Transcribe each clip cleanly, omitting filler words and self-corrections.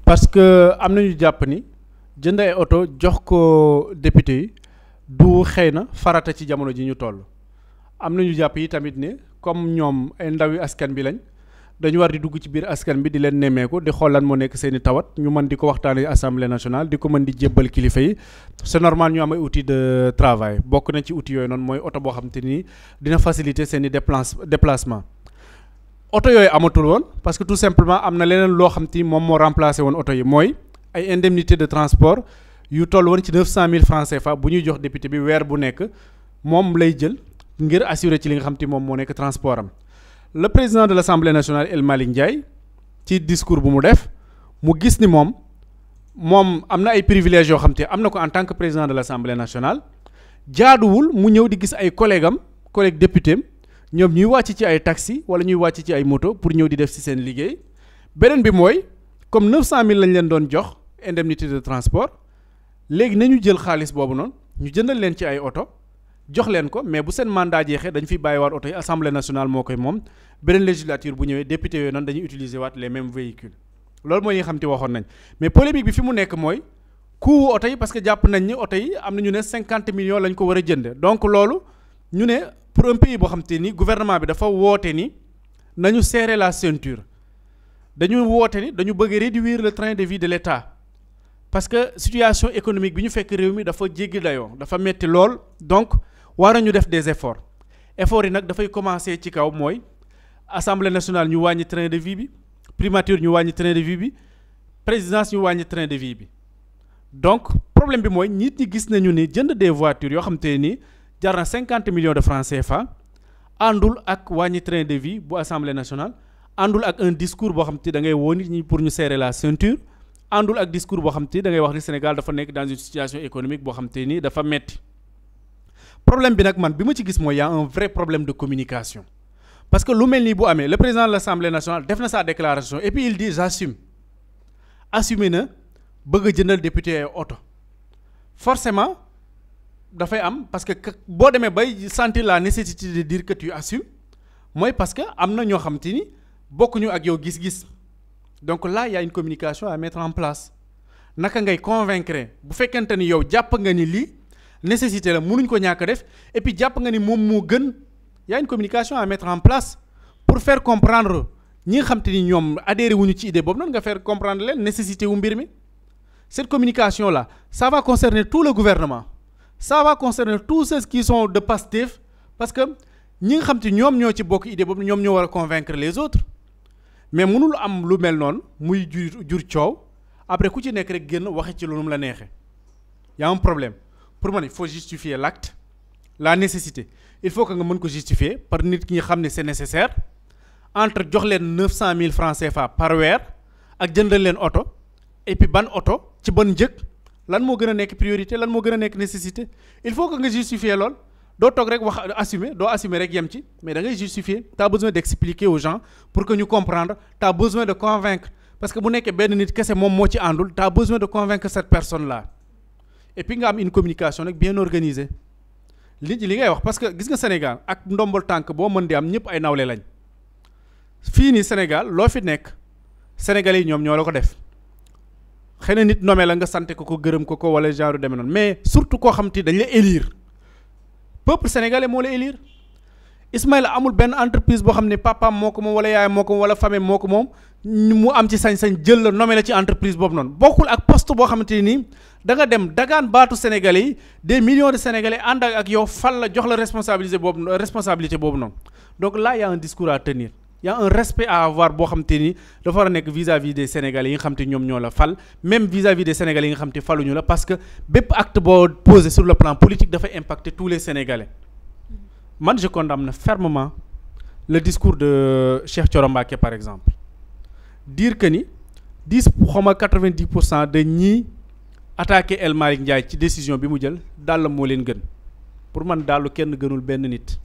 parce que am nañu jàpp ni jënd ay oto jox ko député yi du xëy na farata ci jamono ji ñu toll. am nañu jàpp yi tamit ne comme ñoom ay ndawi askan bi lañ dañu war di dugg ci biir askan bi di leen nemmeeku di xool lan moo nekk seen i tawat ñu mën di ko waxtaanee assemblée nationale di ko mën di jébbal kilifa yi c'est normal ñu am ay outils de travail bokk na ci outils yooyu noonu mooy oto boo xam te ni dina faciliter seen i déplacement. oto yooyu amatul woon parce que tout simplement am na leneen loo xam te ni moom moo remplacé woon oto yi mooy ay indemnité de transport yu toll woon ci 900 000 francs CFA bu ñuy jox député bi weer bu nekk moom lay jël ngir assurer ci li nga xam te moom moo nekk transport am. le président de l'Assemblée nationale El Malick Ndiaye ci discours bu mu def mu gis ni moom am na ay privilèges yoo xam te am na ko en tant que président de l'Assemblée nationale jaaduwul mu ñëw di gis ay collègue député am ñoom ñuy wàcc ci ay taxi wala ñuy wàcc ci ay moto pour ñëw di def ci seen liggéey. beneen bi mooy comme 900 000 lañ leen doon jox indemnité de transport léegi nañu jël xaalis boobu noonu ñu jëndal leen ci ay oto jox leen ko mais bu seen mandat jeexee dañu fiy bàyyiwaat oto yi assemblée nationale moo koy moom beneen législature bu ñëwee député yooyu noonu dañuy utiliser waat les mêmes véhicules loolu mooy yi nga xam te waxoon nañ mais polémique bi fi mu nekk mooy coût oto yi parce que jàpp nañ ni oto yi am na ñu ne 50 millions lañ ko war a jënde donc loolu ñu ne pour un pays boo xam te ni gouvernement bi dafa woote ni nañu serrer la ceinture dañu woote ni dañu bëgg réduire le train de vie de l'État parce que situation économique bi ñu fekk réew mi dafa jéggi dayoo dafa metti lool donc war nañu def des efforts yi nag dafay commencer ci kaw mooy assemblée nationale ñu wàññi train de vie bi primature ñu wàññi train de vie bi présidence ñu wàññi train de vie bi donc problème bi mooy nit ñi gis nañu ni jënd des voitures yoo xam te ni jar na 50 millions de francs CFA àndul ak wàññi train de vie bu assemblée nationale àndul ak un discours boo xam te da ngay woo nit ñi pour ñu serrer la ceinture àndul ak discours boo xam te da ngay wax ni Sénégal dafa nekk dans une situation économique boo xam te ni dafa metti problème bi nag man bi ma ci gis mooy y a un vrai problème de communication parce que lu mel nii bu amee le président de l'Assemblée nationale def na sa déclaration et puis il dit j'assume assumer na bëgg a jëndal député ay oto forcément dafay am parce que boo demee bay sentir la nécessité de dire que tu assumes mooy parce que am na ñoo xam te ni bokkuñu ak yow gis-gis donc là il y a une communication à mettre en place naka ngay convaincre bu fekkente ni yow jàpp nga ni lii nécessité la mënuñ ko ñàkk def et puis jàpp nga ni moom moo gën y a une communication à mettre en place pour faire comprendre ñi nga xam te ni ñoom adhéré wuñu ci idée boobu noonu nga faire comprendre leen nécessité wu mbir mi cette communication là ça va concerner tout le gouvernement ça va concerner tous ceux qui sont de Pastef parce que ñi nga xam te ñoom ñoo ci bokk idée boobu ñoom ñoo war a convaincre les autres mais mënul am lu mel noonu muy jur coow après ku ci nekk rek génn waxe ci lu mu la neexee y a un problème pour man il faut justifier l'acte la nécessité il faut que nga mën ko justifier par nit ki nga xam ne c'est nécessaire entre jox leen 900 000 francs CFA par weer ak jëndal leen oto et puis ban oto ci ban njëg lan moo gën a nekk priorité lan moo gën a nekk nécessité il faut que nga justifier lool doo toog rek wax assumer rek yem ci mais da ngay justifier t'as besoin d'expliquer aux gens pour que ñu comprendre t'as besoin de convaincre parce que bu nekkee benn nit kese moom moo ci àndul t'as besoin de convaincre cette personne là et puis nga am une communication nag bien organisée li ngay wax parce que gis nga Sénégal ak ndombol tànk boo mën di am ñëpp ay nawle lañ fii nii Sénégal loo fi nekk Sénégalais yi ñoom ñoo la ko def xëy na nit nommé la nga sante ko gërëm ko wala genre demee noonu mais surtout koo xam te dañ la élire peuple sénégalais moo la élire Ismaïla amul benn entreprise boo xam ne papaam moo ko moom wala yaayam moo ko moom wala famille moo ko moom mu am ci sañ-sañ jël la nommé la ci entreprise boobu noonu bokkul ak poste boo xamante nii da nga dem dagaan baatu sénégalais yi des millions de sénégalais ànd ak yow fal la jox la responsabilité boobu noonu donc là y a un discours à tenir y a un respect à avoir boo xamante ni dafa war a nekk vis-à-vis des sénégalais yi nga xam te ñoom ñoo la fal même vis-à-vis des sénégalais yi nga xam te faluñu la parce que bépp acte boo posé sur le plan politique dafay impacter tous les sénégalais man je condamne fermement le discours de Cheikh Thioro Mbacké par exemple dire que ni 90% de ñi attaqué El Malick Ndiaye ci décision bi mu jël dàll moo leen gën pour man dàllu kenn gënul benn nit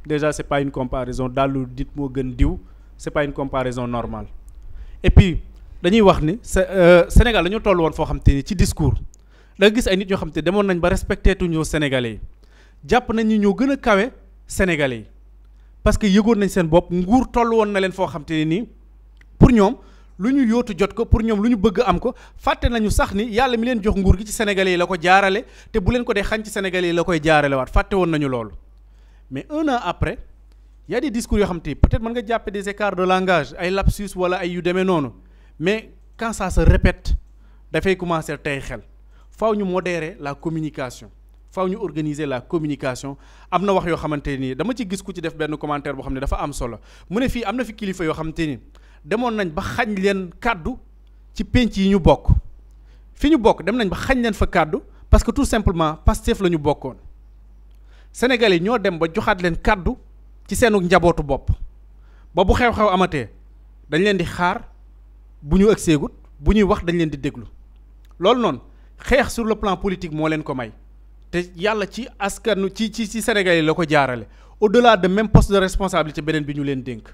déjà c'est pas une comparaison dàllu nit moo gën diw c'est pas une comparaison normale et puis dañuy wax ni Sénégal dañoo toll woon foo xam te ni ci discours da nga gis ay nit ñoo xam te demoon nañ ba respecté tuñu sénégalais yi jàpp nañ ni ñoo gën a kawe sénégalais yi parce que yëgoon nañ seen bopp nguur toll woon na leen foo xam te ne nii pour ñoom lu ñu yóotu jot ko pour ñoom lu ñu bëgg am ko fàtte nañu sax ni yàlla mi leen jox nguur gi ci sénégalais yi la ko jaarale te bu leen ko dee xañ ci sénégalais yi la koy jaarale waat fàtte woon nañu loolu mais un an après y a des discours yoo xam te peut-être mën nga jàppe des écarts de langage ay lapsus wala ay yu demee noonu mais quand ça se répète dafay commencer tey xel faaw ñu modérer la communication faaw ñu organiser la communication am na wax yoo xamante nii dama ci gis ku ci def benn commentaire boo xam ne dafa am solo mu ne fii am na fi kilifa yoo xamante ni demoon nañ ba xañ leen kàddu ci pénc yi ñu bokk fi ñu bokk dem nañ ba xañ leen fa kàddu parce que tout simplement Pastef la ñu bokkoon Sénégalais yi ñoo dem ba joxaat leen kàddu ci seenu njabootu bopp ba bu xew-xew amatee dañ leen di xaar bu ñu ëgseegut bu ñuy wax dañ leen di déglu loolu noonu xeex sur le plan politique moo leen ko may te yàlla ci askanu ci Sénégalais yi la ko jaarale au-delà de même poste de responsabilité beneen bi ñu leen dénk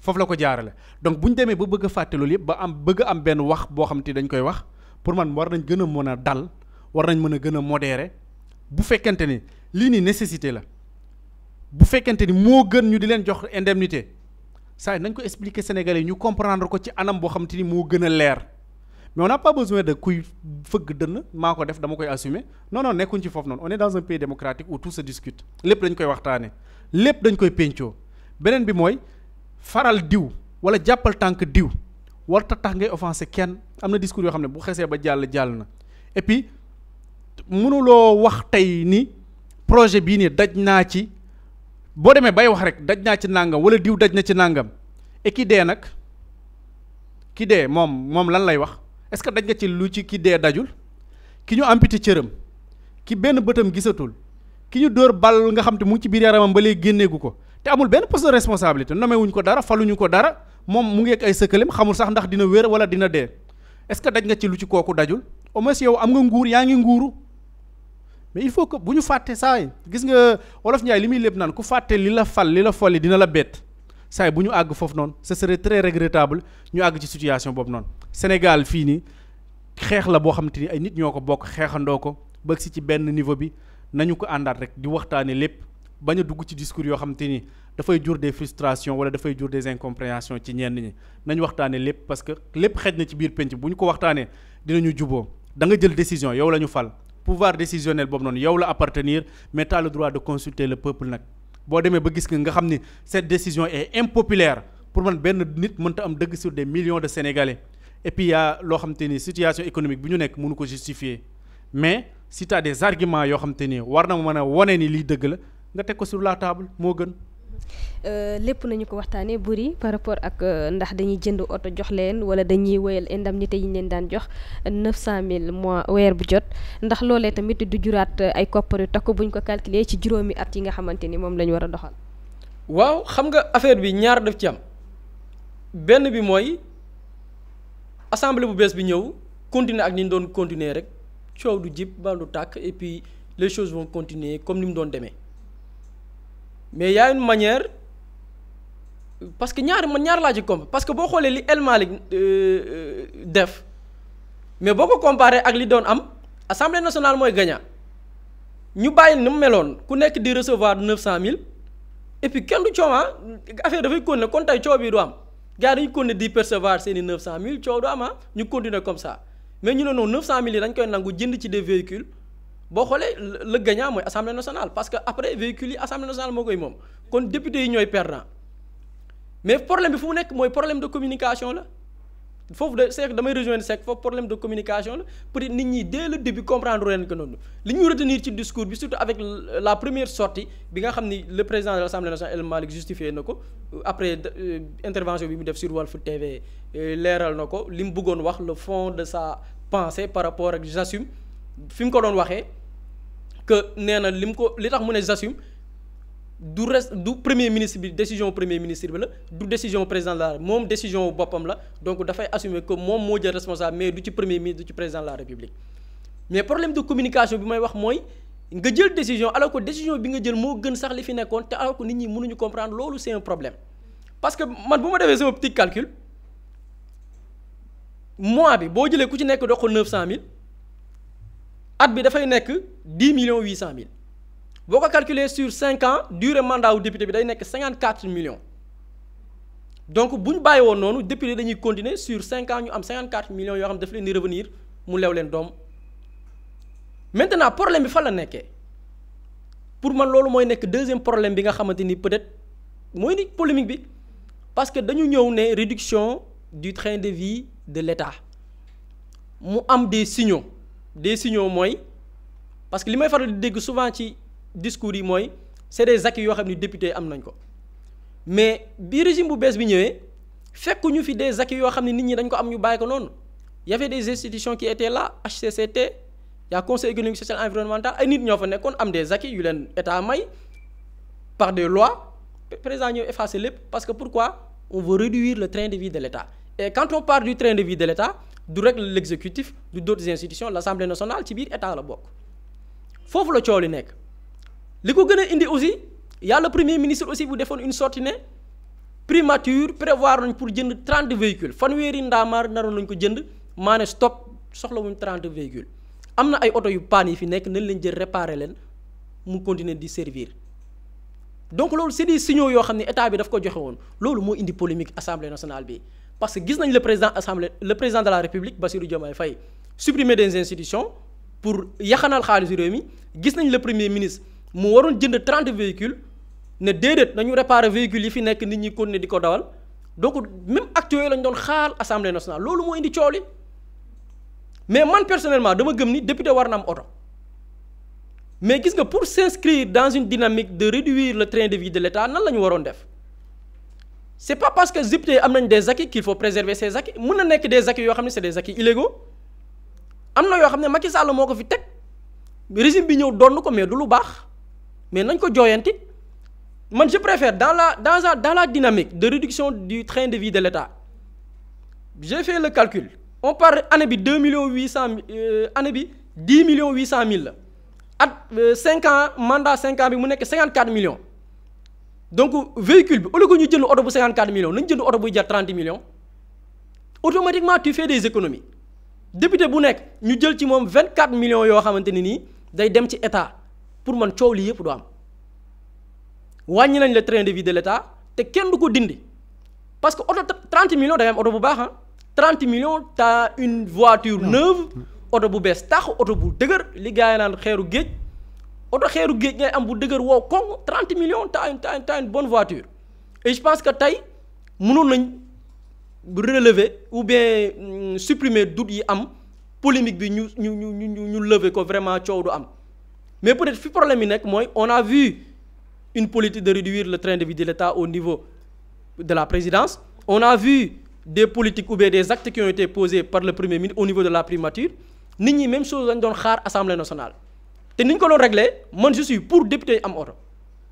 foofu la ko jaarale donc bu ñu demee ba bëgg a fàtte loolu yëpp ba am bëgg a am benn wax boo xam te dañ koy wax pour man war nañ gën a mën a dal war nañ mën a gën a modérer bu fekkente ni lii ni nécessité la bu fekkente ni moo gën ñu di leen jox indemnité saa yi nañ ko expliquer Sénégalais yi ñu comprendre ko ci anam boo xam te ni moo gën a leer mais on n'a pas besoin de kuy fëgg dënn maa ko def dama koy assumer non non nekkuñ ci foofu noonu on est dans un pays démocratique où tout se discute lépp dañ koy waxtaane lépp dañ koy pencoo beneen bi mooy faral diw wala jàppal tànk diw warta tax ngay offensé kenn am na discours yoo xam ne bu xesee ba jàll na et puis mënuloo wax tey ni projet bii nii daj naa ci boo demee bay wax rek daj naa ci nàngam wala diw daj na ci nàngam et ki dee nag ki dee moom lan lay wax est-ce que daj nga ci lu ci ki dee dajul ki ñu amputé cëram ki benn bëtam gisatul ki ñu dóor bal nga xam te mu ngi ci biir yaramam ba léegi génneegu ko te amul benn poste de responsabilité nommé wuñ ko dara faluñu ko dara moom mu ngi ak ay sëkkalem xamul sax ndax dina wér wala dina dee est-ce que daj nga ci lu ci kooku dajul au moins yow am nga nguur yaa ngi nguuru mais il faut que bu ñu fàtte saa yi gis nga Wolof Njaay li muy lépp naan ku fàtte li la fal li la folli dina la bett saa yi bu ñu àgg foofu noonu ce serait très regrettable ñu àgg ci situation boobu noonu Sénégal fii nii xeex la boo xamante ni ay nit ñoo ko bokk xeexandoo ko ba si ci benn niveau bi nañu ko àndaat rek di waxtaane lépp bañ a dugg ci discours yoo xamante ni dafay jur des frustrations wala dafay jur des incompréhensions ci ñenn ñi nañu waxtaane lépp parce que lépp xej na ci biir penc bu ñu ko waxtaanee dinañu juboo da nga jël décision yow la ñu fal pouvoir décisionnel boobu noonu yow la appartenir mais tu as le droit de consulter le peuple nag boo demee ba gis nga xam ni cette décision est impopulaire pour man benn nit mënta am dëgg sur des millions de Sénégalais et puis loo xamante ni situation économique bi ñu nekk mënu ko justifier mais si tu as des arguments yoo xamante ni war na mën a wone ni lii dëgg la nga teg ko sur la table moo gën. lépp nañu ko waxtaanee buri par rapport ak ndax dañuy jënd oto jox leen wala dañuy wéyal indemnité yi ñu leen daan jox 900000 mois weer bu jot ndax loolee tamit du juraat ay koppar yu takku buñ ko calculer ci juróomi at yi nga xamante ni moom la ñu war a doxal. waaw xam nga affaire bi ñaar daf ci am benn bi mooy assemblée bu bees bi ñëw continuer ak ni ñu doon continuer rek coow du jib ba du tàkk et puis les choses vont continuer comme ni mu doon demee mais y a une manière. parce que ñaar laa ci comp parce que boo xoolee li El Malick def mais boo ko comparé ak li doon am assemblée nationale mooy gagnant ñu bàyyi ni mu meloon ku nekk di recevoir 900000 et puis kenn du coow affaire dafay continuer kon tey coow bi du am gars dañu continuer di percevoir seen i 900000 coow du am ñu continuer comme ça mais ñu ne noonu 900000 yi dañ koy nangu jënd ci des véhicules boo xoolee le gagnant mooy assemblée nationale parce que après véhicules yi assemblée nationale moo koy moom kon député yi ñooy perdant. mais problème bi fu mu nekk mooy problème de communication la foofu de c'est que damay rejoindre Seck foofu problème de communication la peut-être nit ñi dès le début comprendre leen que noonu li ñu retenir ci discours bi surtout avec la première sortie bi nga xam ni le président de l'Assemblée nationale El Malick justifié na ko après intervention bi mu def sur Walf TV leeral na ko li mu bëggoon wax le fond de sa pensée par rapport ak j'assume fi mu ko doon waxee que nee na li tax mu ne j'assume du premier ministre bi décision premier ministre bi la du décision président de la moom décision boppam la donc dafay assumer que moom moo jël responsable mais du ci premier ministre du ci président de la république mais problème de communication bi may wax mooy nga jël décision alors que décision bi nga jël moo gën sax li fi nekkoon te alors que nit ñi mënuñu comprendre loolu c'est un problème parce que man bu ma defee sama petit calcul mois bi boo jëlee ku ci nekk dox ko 900000 at bi dafay nekk 10,8 millions. boo ko calculer sur 5 ans durée mandat wu député bi day nekk 54 millions donc bu ñu bàyyi woon noonu député dañuy continuer sur 5 ans ñu am 54 millions yoo xam ne daf leen di revenir mu lew leen doom. maintenant problème bi fan la nekkee pour man loolu mooy nekk deuxième problème bi nga xamante ni peut-être mooy ni polémique bi parce que dañu ñëw ne réduction du train de vie de l'État mu am des signaux mooy parce que li may faral di dégg souvent ci discours yi mooy c'est des acquis yoo xam ni député am nañ ko mais bi régime bu bees bi ñëwee fekkuñu fi des acquis yoo xam ne nit ñi dañ ko am ñu bàyyi ko noonu y avait des institutions qui étaient là HCCT y a conseil économique social environnemental ay nit ñoo fa nekkoon am des acquis yu leen état may par des lois président ñëw effacer lépp parce que pourquoi on veut réduire le train de vie de l'État et quand on parle du train de vie de l'État du rek l'exécutif du d'autres institutions l'Assemblée nationale ci biir état la bokk foofu la coow li nekk li ko gën a indi aussi y a le premier ministre aussi bu defoon une sortie ne primature prévoir nañ pour jënd 30 véhicules fanweeri ndaamaar naroon nañ ko jënd maane stop soxlawuñ 30 véhicules am na ay oto yu paan yi fi nekk nañ leen jël réparer leen mu continuer di servir donc loolu c'est des signaux yoo xam ne état bi daf ko joxe woon loolu moo indi polémique assemblée nationale bi parce que gis nañ le président de la république Bassirou Diomaye Faye supprimer des institutions pour yaxanal xaalisu réew mi gis nañ le premier ministre mu waroon jënd 30 véhicules ne déedéet nañu réparer véhicules yi fi nekk nit ñi continuer di ko dawal donc même actes yooyu lañ doon xaar assemblée nationale loolu moo indi coow li mais man personnellement dama gëm ni député war na am oto mais gis nga pour s'inscrire dans une dynamique de réduire le train de vie de l'État nan la ñu waroon def c'est pas parce que député am nañ des acquis qu'il faut préserver ces acquis mën na nekk des acquis yoo xam ne c'est des acquis illégaux am na yoo xam ne Macky Sall moo ko fi teg régime bi ñëw donn ko mais du lu baax mais nañ ko jooyanti man je préfère dans la dynamique de réduction du train de vie de l'État j'ai fait le calcul on parle année bi 2 millions 800 année bi 10 millions 800 mille la at 5 ans mandat 5 ans bi mu nekk 54 millions donc véhicule bi au lieu que ñu jënd oto bu 54 millions nañ jënd oto buy jar 30 millions automatiquement tu fais des économies député bu nekk ñu jël ci moom 24 millions yoo xamante ne nii day dem ci état pour man coow li yëpp du am wàññi nañ le train de vie de l'État te kenn du ko dindi parce que oto 30 millions da ngay am oto bu baax ah 30 millions t'as une voiture neuve oto bu bees tax oto bu dëgër li gars yi naan xeeru géej oto xeeru géej ngay am bu dëgër wow koŋ 30 millions t'as une bonne voiture et je pense que tey mënoon nañ relever ou bien supprimer doute yi am polémique bi ñu lever ko vraiment coow du am mais peut-être fi problème yi nekk mooy on a vu une politique de réduire le train de vie de l'État au niveau de la présidence on a vu des politiques ou bien des actes qui ont été posés par le premier ministre au niveau de la primature nit ñi même chose lañ doon xaar assemblée nationale te ni ñu ko doon régler man je suis pour député yi am oto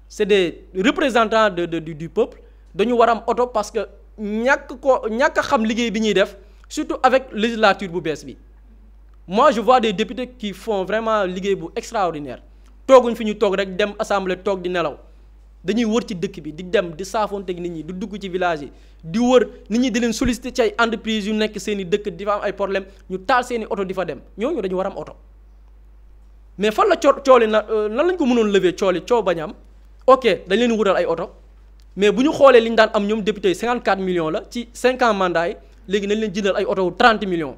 c'est des représentants du peuple dañu war am oto parce que ñàkk a xam liggéey bi ñuy def surtout avec législature bu bees bi moi je vois des députés qui font vraiment liggéey bu extraordinaire tooguñ fi ñu toog rek dem assemblée toog di nelaw dañuy wër ci dëkk bi di dem di saafoonteeg nit ñi di dugg ci village yi di wër nit ñi di leen solliciter ci ay entreprises yu nekk seen i dëkk di fa am ay problème ñu taal seen i oto di fa dem ñooñu dañu war am oto mais fan la cooli nan lañ ko mënoon lever coow bañ am ok dañ leen wutal ay oto mais bu ñu xoolee li ñu daan am ñoom député yi 54 millions la ci 5 ans mandat yi léegi nañ leen jëndal ay oto wu 30 millions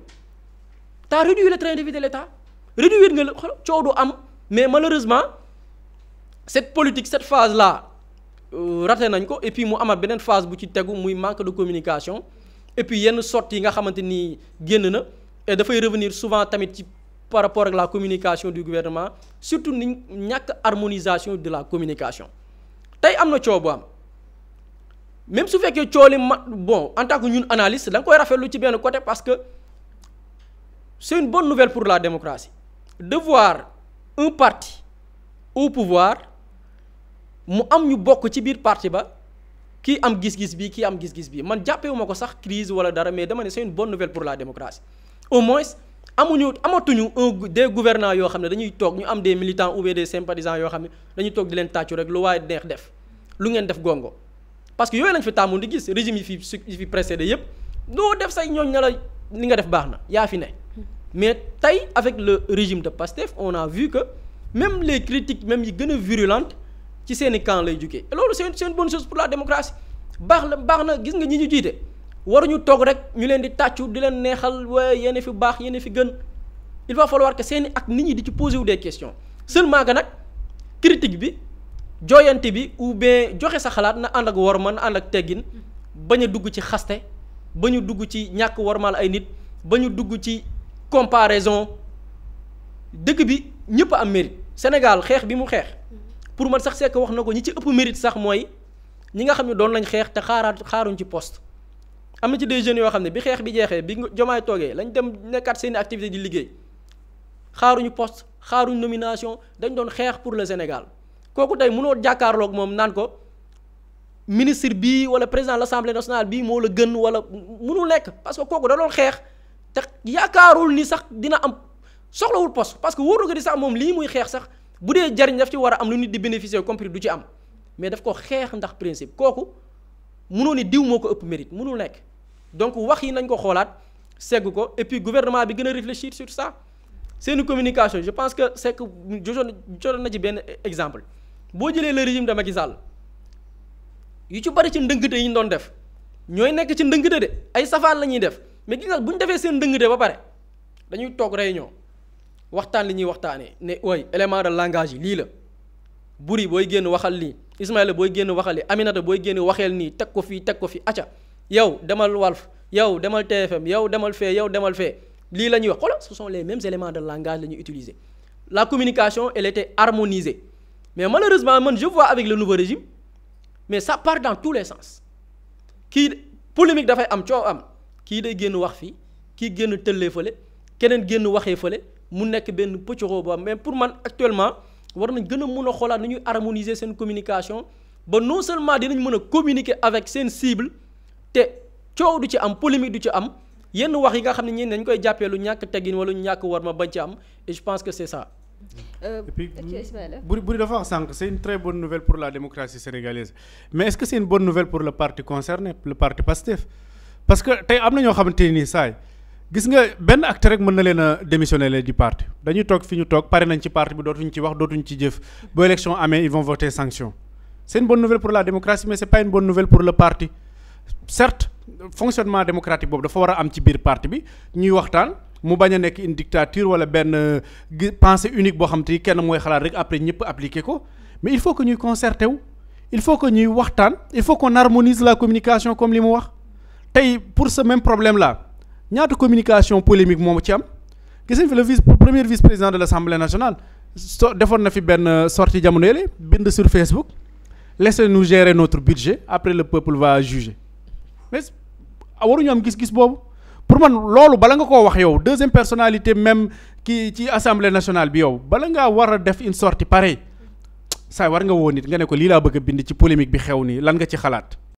t'as réduit le train de vie de l'État réduire nga coow du am mais malheureusement cette politique cette phase là raté nañ ko et puis mu amat beneen phase bu ci tegu muy manque de communication et puis yenn sorties yi nga xamante ni génn na et dafay revenir souvent tamit ci par rapport ak la communication du gouvernement surtout ni ñàkk harmonisation de la communication tey am na coow bu am même su fekkee coow li bon en tant que ñun analyste da nga koy rafetlu ci benn côté parce que c'est une bonne nouvelle pour la démocratie de voir un parti au pouvoir mu am ñu bokk ci biir parti ba kii am gis-gis bi kii am gis-gis bi man jàppewuma ko sax crise wala dara mais dama ne c'est une bonne nouvelle pour la démocratie au moins amatuñu des gouvernants yoo xam ne dañuy toog ñu am des militants ou bien des sympathisants yoo xam ne dañuy toog di leen tàccu rek lu waaye neex def lu ngeen def gongo parce que yooyu lañ fi tàmmoon di gis régime yi fi précédé yépp doo def say ñooñ ne la li nga def baax na yaa fi ne mais tey avec le régime de Pastef on a vu que même les critiques même yi gën a virulentes ci seeni camp lay jugee et loolu c'est une bonne chose pour la démocratie baax na gis nga ñi ñu jiite waruñu toog rek ñu leen di tàccu di leen neexal waaye yéen fi baax yéen fi gën il va falloir que seeni ak nit ñi di ci poser wu des questions seulement que nag critique bi jooyante bi ou bien joxe sa xalaat na ànd ak worma na ànd ak teggin bañ a dugg ci xaste ba ñu dugg ci ñàkk wormaal ay nit ba ñu dugg ci comparaison dëkk bi ñëpp am mérite Sénégal xeex bi mu xeex pour man sax Seck wax na ko ñi ci ëpp mérite sax mooy ñi nga xam ne doon lañ xeex te xaaruñ ci poste am na ci des jeunes yoo xam ne bi xeex bi jeexee bi Diomaye toogee lañ dem nekkaat seeni activité di liggéey xaaruñu poste xaaruñ nomination dañ doon xeex pour le Sénégal kooku tey mënoo jàkkaarloog moom naan ko ministre bii wala président de l'Assemblée nationale bii moo la gën wala mënul nekk parce que kooku da doon xeex te yaakaarul ni sax dina am soxlawul poste parce que wóor na ko di sax moom lii muy xeex sax bu dee jariñ daf ci war a am lu nit di bénéficier compris du ci am mais daf ko xeex ndax principe kooku mënoo ni diw moo ko ëpp mérite mënul nekk donc wax yi nañ ko xoolaat segg ko et puis gouvernement bi gën a réfléchir sur ça seeni communication je pense que c'est que jotoon na ci benn exemple boo jëlee le régime de Macky Sall yu ci bari ci ndëngte yi ñu doon def ñooy nekk ci ndëngte de ay safaan la ñuy def mais gis nga bu ñu defee seen ndëngte ba pare dañuy toog réunion waxtaan li ñuy waxtaanee ne ooy élément de langage yi lii la Buri booy génn waxal lii Ismaïla booy génn waxal lii Aminata booy génn waxeel nii teg ko fi acca yow demal Walf yow demal TFM yow demal fee lii la ñuy wax xoolal ce sont les mêmes éléments de langage la ñuy utiliser la communication elle était harmonisée mais malheureusement man je vois avec le nouveau régime mais ça part dans tous les sens kii polémique dafay am coow am kii day génn wax fii kii génn tëllee fële keneen génn waxee fële mu nekk benn pëccëxoo boobu mais pour man actuellement war nañ gën a mun a xoolaat nu ñuy harmoniser seen communication ba non seulement dinañ mën a communiquer avec seen cible te coow du ci am polémique du ci am yenn wax yi nga xam ne ñeen dañ koy jàppee lu ñàkk teggin wala ñu ñàkk war ma bañ ci am et je pense que c'est ça. Et puis Buri dafa wax sànq c'est une très bonne nouvelle pour la démocratie sénégalaise mais est-ce que c'est une bonne nouvelle pour le parti concerné le parti PASTEF parce que tey am na ñoo xamante nii saay gis nga benn acte rek mën na leen a démissionner leen di parti dañuy toog fi ñu toog pare nañ ci parti bi dootuñ ci wax dootuñ ci jëf bu élection amee ils vont voter sanction c'est une bonne nouvelle pour la démocratie mais c'est pas une bonne nouvelle pour le parti certes fonctionnement démocratique boobu dafa war a am ci biir parti bi ñuy waxtaan mu bañ a nekk une dictature wala benn pensée unique boo xam te ni kenn mooy xalaat rek après ñëpp appliquer ko mais il faut que ñuy concerté wu il faut que ñuy waxtaan il faut qu'on harmonise la communication comme li mu wax tey pour ce même problème là ñaata communication polémique moom ci am gis nañ fi le premier vice-président de l'Assemblée nationale defoon na fi benn sortie jamono yële bind sur Facebook laissez-nous gérer notre budget après le peuple va juger mais waruñu am gis-gis boobu pour man loolu bala nga koo wax yow deuxième personnalité même kii ci Assemblée nationale bi yow bala ngaa war a def une sortie pareille saa war nga woo nit nga ne ko lii laa bëgg a bind ci polémique bi xew nii lan nga ci xalaat